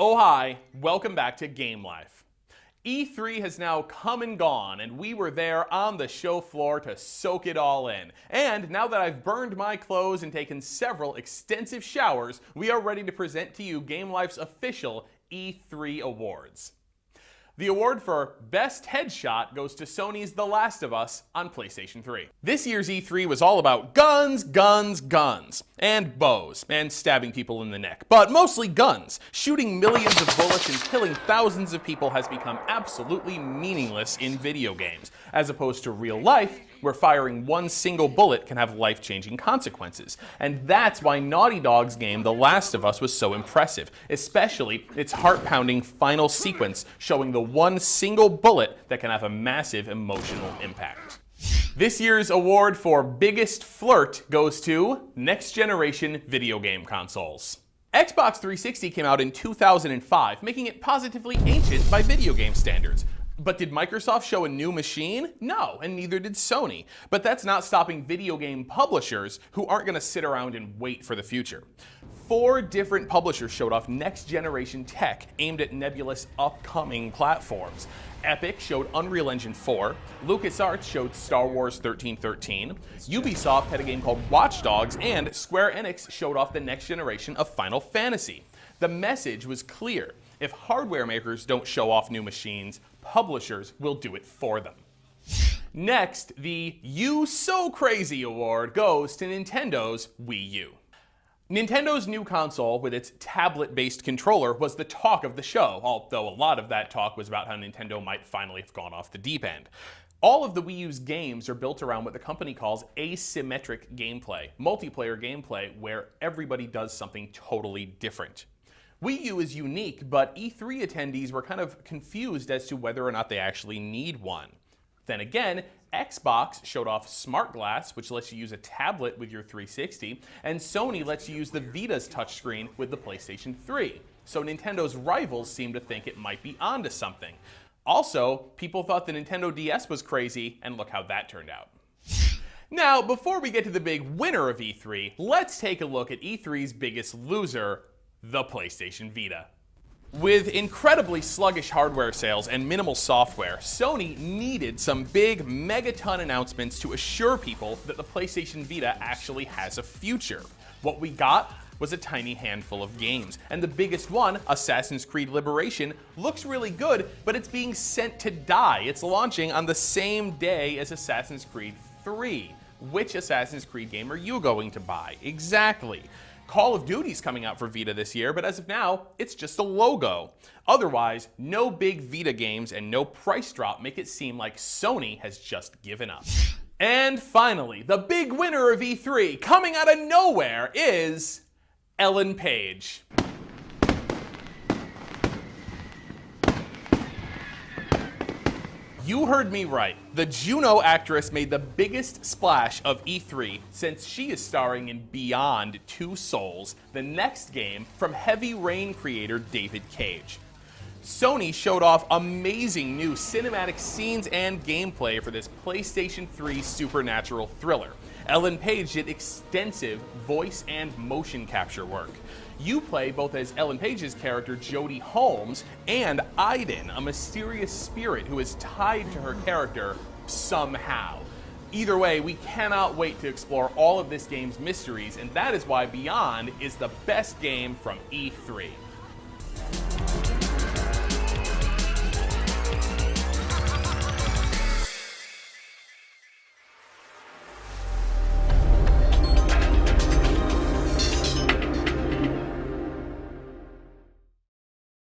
Oh hi, welcome back to Gamelife. E3 has now come and gone, and we were there on the show floor to soak it all in. And now that I've burned my clothes and taken several extensive showers, we are ready to present to you Gamelife's official E3 awards. The award for Best Headshot goes to Sony's The Last of Us on PlayStation 3. This year's E3 was all about guns, guns, guns, and bows, and stabbing people in the neck. But mostly guns. Shooting millions of bullets and killing thousands of people has become absolutely meaningless in video games, as opposed to real life, where firing one single bullet can have life-changing consequences. And that's why Naughty Dog's game The Last of Us was so impressive, especially its heart-pounding final sequence showing the one single bullet that can have a massive emotional impact. This year's award for Biggest Flirt goes to Next Generation Video Game Consoles. Xbox 360 came out in 2005, making it positively ancient by video game standards. But did Microsoft show a new machine? No, and neither did Sony. But that's not stopping video game publishers who aren't going to sit around and wait for the future. 4 different publishers showed off next-generation tech aimed at Nebula's upcoming platforms. Epic showed Unreal Engine 4, LucasArts showed Star Wars 1313, Ubisoft had a game called Watch Dogs, and Square Enix showed off the next generation of Final Fantasy. The message was clear. If hardware makers don't show off new machines, publishers will do it for them. Next, the You So Crazy award goes to Nintendo's Wii U. Nintendo's new console with its tablet-based controller was the talk of the show, although a lot of that talk was about how Nintendo might finally have gone off the deep end. All of the Wii U's games are built around what the company calls asymmetric gameplay, multiplayer gameplay where everybody does something totally different. Wii U is unique, but E3 attendees were kind of confused as to whether or not they actually need one. Then again, Xbox showed off Smart Glass, which lets you use a tablet with your 360, and Sony lets you use the Vita's touchscreen with the PlayStation 3. So Nintendo's rivals seem to think it might be onto something. Also, people thought the Nintendo DS was crazy, and look how that turned out. Now, before we get to the big winner of E3, let's take a look at E3's biggest loser, the PlayStation Vita. With incredibly sluggish hardware sales and minimal software, Sony needed some big megaton announcements to assure people that the PlayStation Vita actually has a future. What we got was a tiny handful of games, and the biggest one, Assassin's Creed Liberation, looks really good, but it's being sent to die. It's launching on the same day as Assassin's Creed 3. Which Assassin's Creed game are you going to buy? Exactly. Call of Duty's coming out for Vita this year, but as of now, it's just a logo. Otherwise, no big Vita games and no price drop make it seem like Sony has just given up. And finally, the big winner of E3, coming out of nowhere, is Ellen Page. You heard me right. The Juno actress made the biggest splash of E3 since she is starring in Beyond Two Souls, the next game from Heavy Rain creator David Cage. Sony showed off amazing new cinematic scenes and gameplay for this PlayStation 3 supernatural thriller. Ellen Page did extensive voice and motion capture work. You play both as Ellen Page's character Jodie Holmes and Aiden, a mysterious spirit who is tied to her character somehow. Either way, we cannot wait to explore all of this game's mysteries, and that is why Beyond is the best game from E3.